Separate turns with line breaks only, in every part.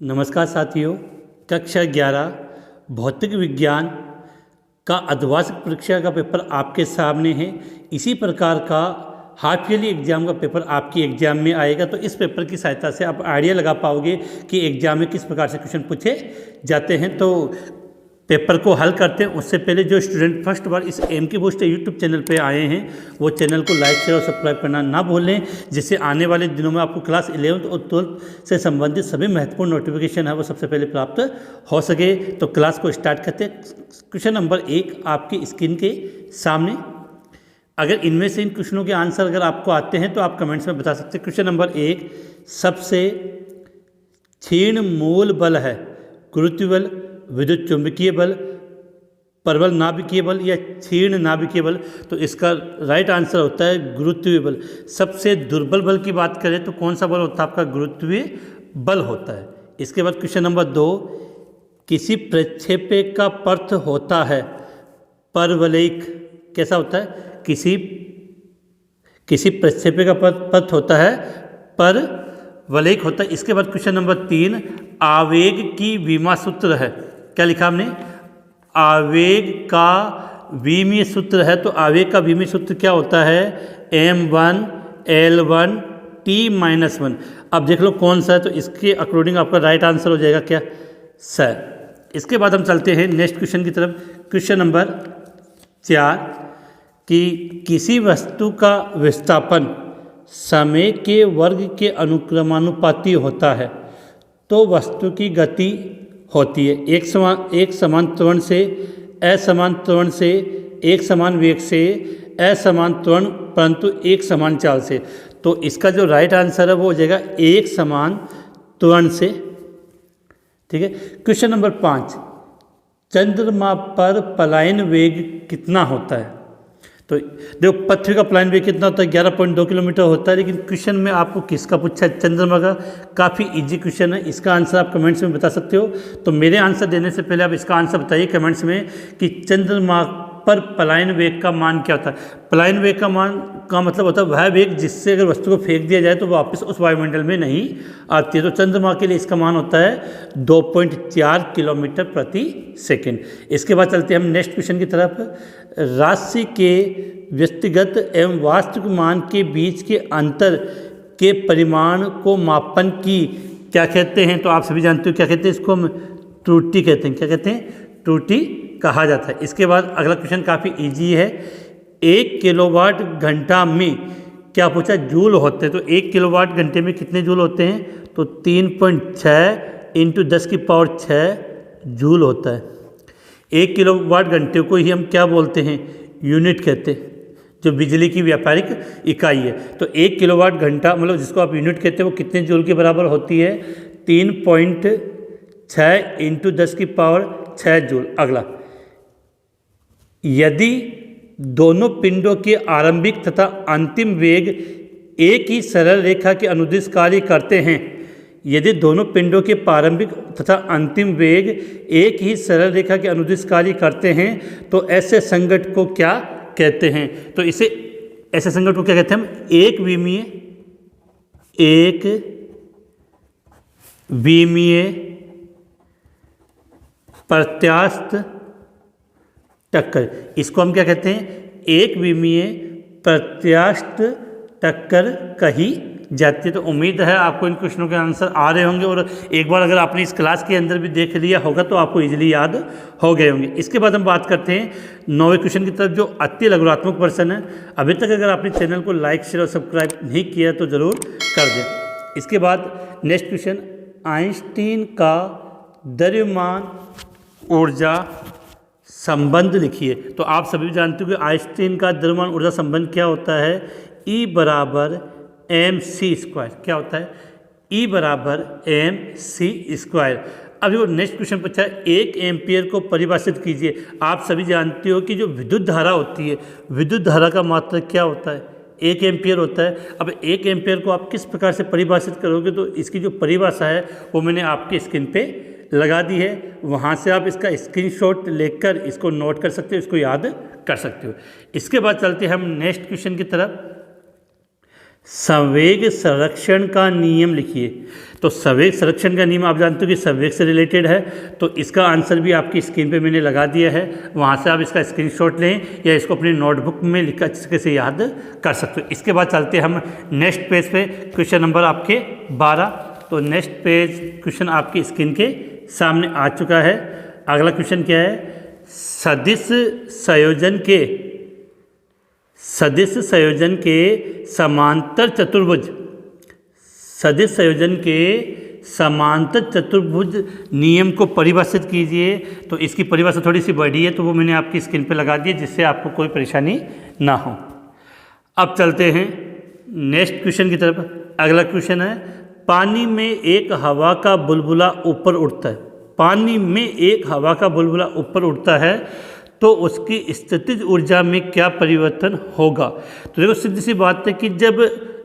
नमस्कार साथियों। कक्षा 11 भौतिक विज्ञान का अर्धवार्षिक परीक्षा का पेपर आपके सामने है। इसी प्रकार का हाफ ईयरली एग्जाम का पेपर आपकी एग्जाम में आएगा, तो इस पेपर की सहायता से आप आइडिया लगा पाओगे कि एग्जाम में किस प्रकार से क्वेश्चन पूछे जाते हैं। तो पेपर को हल करते हैं उससे पहले जो स्टूडेंट फर्स्ट बार इस एम के बूस्ट यूट्यूब चैनल पे आए हैं वो चैनल को लाइक शेयर और सब्सक्राइब करना ना भूलें, जिससे आने वाले दिनों में आपको क्लास 11th और 12th से संबंधित सभी महत्वपूर्ण नोटिफिकेशन है वो सबसे पहले प्राप्त हो सके। तो क्लास को स्टार्ट करते हैं। क्वेश्चन नंबर 1 आपकी स्क्रीन के सामने। अगर इनमें से इन क्वेश्चनों के आंसर अगर आपको आते हैं तो आप कमेंट्स में बता सकते हैं। क्वेश्चन नंबर 1, सबसे क्षीण मूल बल है गुरुत्वीय बल, विद्युत चुंबकीय बल, प्रबल नाभिकीय बल या क्षीण नाभिकीय बल। तो इसका राइट आंसर होता है गुरुत्वीय बल। सबसे दुर्बल बल की बात करें तो कौन सा बल होता है? आपका गुरुत्वीय बल होता है। इसके बाद क्वेश्चन नंबर 2, किसी प्रक्षेपे का पथ होता है परवलयिक। कैसा होता है? किसी प्रक्षेपे का पथ होता है परवलयिक होता है। इसके बाद क्वेश्चन नंबर 3, आवेग की विमा सूत्र है। क्या लिखा हमने? आवेग का विमीय सूत्र है। तो आवेग का विमीय सूत्र क्या होता है? m1 l1 t-1। अब देख लो कौन सा है, तो इसके अकॉर्डिंग आपका राइट आंसर हो जाएगा क्या? सर। इसके बाद हम चलते हैं नेक्स्ट क्वेश्चन की तरफ। क्वेश्चन नंबर 4, कि किसी वस्तु का विस्थापन समय के वर्ग के अनुक्रमानुपाती होता है तो वस्तु की गति होती है एक समान त्वरण से, असमान त्वरण से, एक समान वेग से, असमान त्वरण परंतु एक समान चाल से। तो इसका जो राइट आंसर है वो हो जाएगा एक समान त्वरण से। ठीक है। क्वेश्चन नंबर 5, चंद्रमा पर पलायन वेग कितना होता है? तो देखो पृथ्वी का पलायन वेग कितना होता है? 11.2 किलोमीटर होता है। लेकिन क्वेश्चन में आपको किसका पूछा है? चंद्रमा का। काफ़ी इजी क्वेश्चन है। इसका आंसर आप कमेंट्स में बता सकते हो। तो मेरे आंसर देने से पहले आप इसका आंसर बताइए कमेंट्स में कि चंद्रमा पर पलायन वेग का मान क्या होता है। पलायन वेग का मान का मतलब होता है वह वेग जिससे अगर वस्तु को फेंक दिया जाए तो वापस उस वायुमंडल में नहीं आती है। तो चंद्रमा के लिए इसका मान होता है 2.4 किलोमीटर प्रति सेकेंड। इसके बाद चलते हैं हम नेक्स्ट क्वेश्चन की तरफ। राशि के व्यक्तिगत एवं वास्तविक मान के बीच के अंतर के परिमाण को मापन की क्या कहते हैं? तो आप सभी जानते हो क्या कहते हैं इसको? हम त्रुटि कहते हैं। क्या कहते हैं? त्रुटि कहा जाता है। इसके बाद अगला क्वेश्चन काफ़ी इजी है। 1 किलोवाट घंटा में क्या पूछा? जूल होते हैं। तो 1 किलोवाट घंटे में कितने जूल होते हैं? तो 3.6 × 10⁶ जूल होता है। 1 किलोवाट घंटे को ही हम क्या बोलते हैं? यूनिट कहते हैं, जो बिजली की व्यापारिक इकाई है। तो 1 किलोवाट घंटा मतलब जिसको आप यूनिट कहते हैं वो कितने जूल के बराबर होती है? 3.6 × 10⁶ जूल। अगला, यदि दोनों पिंडों के आरंभिक तथा अंतिम वेग एक ही सरल रेखा के अनुदिश कार्य करते हैं, यदि दोनों पिंडों के प्रारंभिक तथा अंतिम वेग एक ही सरल रेखा के अनुदिश कार्य करते हैं तो ऐसे संघट को क्या कहते हैं? तो इसे ऐसे संघट को क्या कहते हैं? हम एक विमीय प्रत्यास्थ टक्कर। इसको हम क्या कहते हैं? एक विमीय प्रत्यास्थ टक्कर कही जाती है। तो उम्मीद है आपको इन क्वेश्चनों के आंसर आ रहे होंगे और एक बार अगर आपने इस क्लास के अंदर भी देख लिया होगा तो आपको इजीली याद हो गए होंगे। इसके बाद हम बात करते हैं 9वें क्वेश्चन की तरफ, जो अति लघुरात्मक प्रश्न है। अभी तक अगर आपने चैनल को लाइक शेयर और सब्सक्राइब नहीं किया तो ज़रूर कर दें। इसके बाद नेक्स्ट क्वेश्चन, आइंस्टीन का द्रव्यमान ऊर्जा संबंध लिखिए। तो आप सभी जानते हो कि आइंस्टीन का द्रव्यमान ऊर्जा संबंध क्या होता है? E = mc²। क्या होता है? E = mc²। अभी वो नेक्स्ट क्वेश्चन पूछा है, 1 एम्पियर को परिभाषित कीजिए। आप सभी जानते हो कि जो विद्युत धारा होती है, विद्युत धारा का मात्रक क्या होता है? 1 एम्पियर होता है। अब 1 एम्पियर को आप किस प्रकार से परिभाषित करोगे? तो इसकी जो परिभाषा है वो मैंने आपके स्क्रीन पे लगा दी है। वहाँ से आप इसका स्क्रीनशॉट लेकर इसको नोट कर सकते हो, इसको याद कर सकते हो। इसके बाद चलते हैं हम नेक्स्ट क्वेश्चन की तरफ। संवेग संरक्षण का नियम लिखिए। तो संवेग संरक्षण का नियम आप जानते हो कि संवेग से रिलेटेड है, तो इसका आंसर भी आपकी स्क्रीन पे मैंने लगा दिया है, वहाँ से आप इसका स्क्रीनशॉट लें या इसको अपनी नोटबुक में लिख अच्छे तरीके से याद कर सकते हो। इसके बाद चलते हैं हम नेक्स्ट पेज पे, क्वेश्चन नंबर आपके 12। तो नेक्स्ट पेज क्वेश्चन आपकी स्क्रीन के सामने आ चुका है। अगला क्वेश्चन क्या है, सदिश संयोजन के समांतर चतुर्भुज, सदिश संयोजन के समांतर चतुर्भुज नियम को परिभाषित कीजिए। तो इसकी परिभाषा थोड़ी सी बड़ी है, तो वो मैंने आपकी स्क्रीन पे लगा दी है, जिससे आपको कोई परेशानी ना हो। अब चलते हैं नेक्स्ट क्वेश्चन की तरफ। अगला क्वेश्चन है, पानी में एक हवा का बुलबुला ऊपर उठता है, पानी में एक हवा का बुलबुला ऊपर उठता है तो उसकी स्थितिज ऊर्जा में क्या परिवर्तन होगा। तो देखो सीधी सी बात है कि जब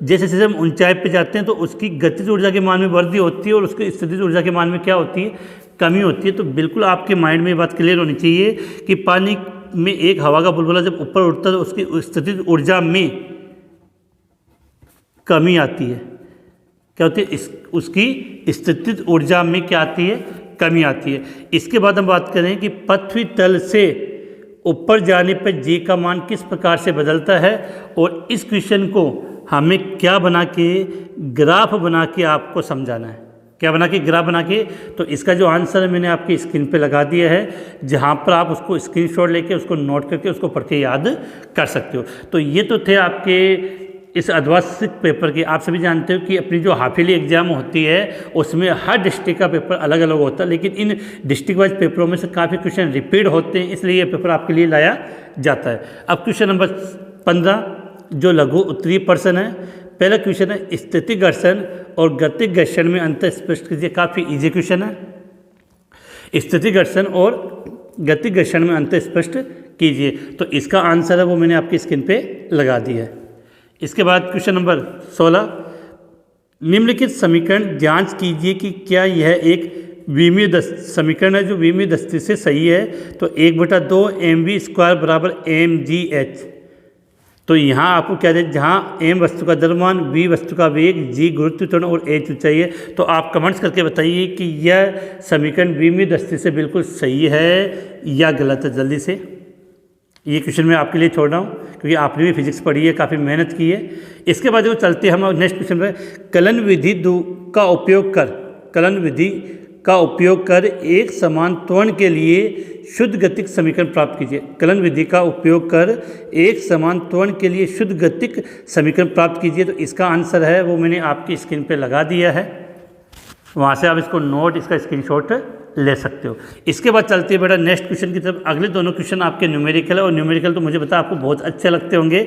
जैसे जैसे हम ऊंचाई पे जाते हैं तो उसकी गतिज ऊर्जा के मान में वृद्धि होती है और उसकी स्थितिज ऊर्जा के मान में क्या होती है, कमी होती है। तो बिल्कुल आपके माइंड में ये बात क्लियर होनी चाहिए कि पानी में एक हवा का बुलबुला जब ऊपर उठता है तो उसकी स्थितिज ऊर्जा में कमी आती है। क्या होती है, उसकी स्थितिज ऊर्जा में क्या आती है, कमी आती है। इसके बाद हम बात करें कि पृथ्वी तल से ऊपर जाने पर जी का मान किस प्रकार से बदलता है, और इस क्वेश्चन को हमें क्या बना के ग्राफ बना के आपको समझाना है, क्या बना के ग्राफ बना के। तो इसका जो आंसर है मैंने आपकी स्क्रीन पे लगा दिया है, जहाँ पर आप उसको स्क्रीनशॉट लेके उसको नोट करके उसको पढ़ के याद कर सकते हो। तो ये तो थे आपके इस अर्धवार्षिक पेपर के। आप सभी जानते हो कि अपनी जो हाफ ईयरली एग्जाम होती है उसमें हर डिस्ट्रिक्ट का पेपर अलग अलग होता है, लेकिन इन डिस्ट्रिक्ट वाइज पेपरों में से काफ़ी क्वेश्चन रिपीट होते हैं, इसलिए ये पेपर आपके लिए लाया जाता है। अब क्वेश्चन नंबर 15 जो लघु उत्तरीय प्रश्न है। पहला क्वेश्चन है, स्थितिक घर्षण और गतिक घर्षण में अंतर स्पष्ट कीजिए। काफ़ी ईजी क्वेश्चन है। स्थितिक घर्षण और गतिक घर्षण में अंतर स्पष्ट कीजिए। तो इसका आंसर है वो मैंने आपकी स्क्रीन पे लगा दिया है। इसके बाद क्वेश्चन नंबर 16, निम्नलिखित समीकरण जांच कीजिए कि क्या यह एक विमीय समीकरण है जो विमीय दृष्टि से सही है। तो 1/2 mv² बराबर mgh। तो यहाँ आपको क्या दे, जहाँ m वस्तु का द्रव्यमान, v वस्तु का वेग, g गुरुत्व त्वरण और h ऊंचाई है। तो आप कमेंट्स करके बताइए कि यह समीकरण विमीय दृष्टि से बिल्कुल सही है या गलत है। जल्दी से ये क्वेश्चन मैं आपके लिए छोड़ रहा हूँ क्योंकि आपने भी फिजिक्स पढ़ी है, काफ़ी मेहनत की है। इसके बाद जो चलते हैं हम नेक्स्ट क्वेश्चन पर, कलन विधि का उपयोग कर एक समान त्वरण के लिए शुद्ध गतिक समीकरण प्राप्त कीजिए। कलन विधि का उपयोग कर एक समान त्वरण के लिए शुद्ध गतिक समीकरण प्राप्त कीजिए। तो इसका आंसर है वो मैंने आपकी स्क्रीन पे लगा दिया है, वहाँ से आप इसको नोट, इसका स्क्रीनशॉट ले सकते हो। इसके बाद चलते हैं बेटा नेक्स्ट क्वेश्चन की तरफ। अगले दोनों क्वेश्चन आपके न्यूमेरिकल है, और न्यूमेरिकल तो मुझे पता आपको बहुत अच्छे लगते होंगे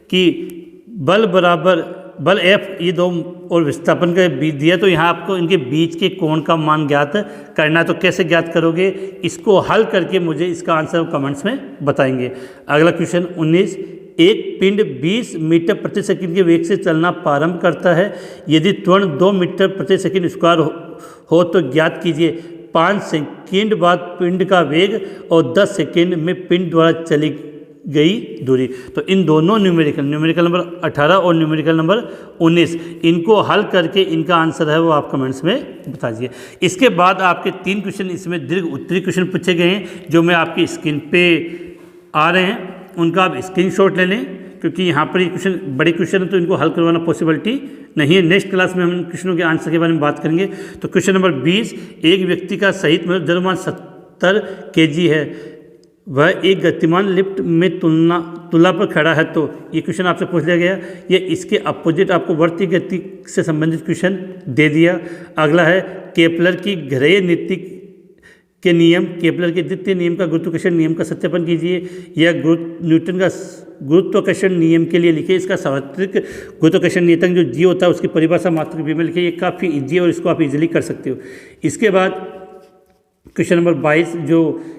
कि बल बराबर बल F ये दो और विस्थापन का बीच दिया, तो यहाँ आपको इनके बीच के कोण का मान ज्ञात करना है। तो कैसे ज्ञात करोगे, इसको हल करके मुझे इसका आंसर कमेंट्स में बताएंगे। अगला क्वेश्चन 19, एक पिंड 20 मीटर प्रति सेकंड के वेग से चलना प्रारंभ करता है। यदि त्वरण 2 मीटर प्रति सेकंड स्क्वायर हो तो ज्ञात कीजिए 5 सेकंड बाद पिंड का वेग और 10 सेकंड में पिंड द्वारा चली गई दूरी। तो इन दोनों न्यूमेरिकल नंबर 18 और न्यूमेरिकल नंबर 19 इनको हल करके इनका आंसर है वो आप कमेंट्स में बता दीजिए। इसके बाद आपके 3 क्वेश्चन इसमें दीर्घ उत्तरी क्वेश्चन पूछे गए हैं जो मैं आपकी स्क्रीन पे आ रहे हैं, उनका आप स्क्रीनशॉट ले लें क्योंकि यहाँ पर ये क्वेश्चन बड़े क्वेश्चन है तो इनको हल करवाना पॉसिबिलिटी नहीं है। नेक्स्ट क्लास में हम क्वेश्चनों के आंसर के बारे में बात करेंगे। तो क्वेश्चन नंबर 20, एक व्यक्ति का सहित द्रव्यमान 70 kg है, वह एक गतिमान लिफ्ट में तुला पर खड़ा है। तो ये क्वेश्चन आपसे पूछ लिया गया, ये इसके अपोजिट आपको वर्ती गति से संबंधित क्वेश्चन दे दिया। अगला है केपलर की घरेय नीति के नियम, केपलर के द्वितीय नियम का गुरुत्वाकर्षण नियम का सत्यापन कीजिए या न्यूटन का गुरुत्वाकर्षण नियम के लिए लिखिए। इसका सार्वत्रिक गुरुत्वाकर्षण नियतांक जो जी होता है उसकी परिभाषा मात्रक भी में लिखिए। ये काफ़ी ईजी है और इसको आप इजीली कर सकते हो। इसके बाद क्वेश्चन नंबर 22 जो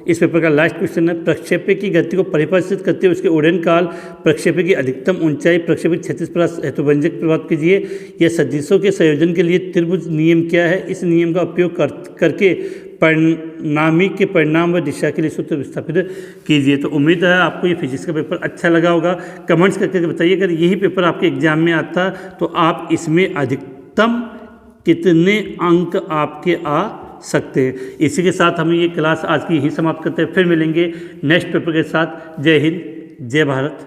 इस पेपर का लास्ट क्वेश्चन है, प्रक्षेपी की गति को परिभाषित करते हुए उसके उड़न काल, प्रक्षेपी की अधिकतम ऊंचाई, प्रक्षेपी क्षैतिज परास हेतुभंजक प्राप्त कीजिए। यह सदिशों के संयोजन के लिए त्रिभुज नियम क्या है, इस नियम का उपयोग करके परिणामी के परिणाम व दिशा के लिए सूत्र विस्थापित कीजिए। तो उम्मीद है आपको ये फिजिक्स का पेपर अच्छा लगा होगा। कमेंट्स करके बताइए अगर यही पेपर आपके एग्जाम में आता तो आप इसमें अधिकतम कितने अंक आपके आ सकते हैं। इसी के साथ हम ये क्लास आज की यही समाप्त करते हैं। फिर मिलेंगे नेक्स्ट पेपर के साथ। जय हिंद, जय भारत।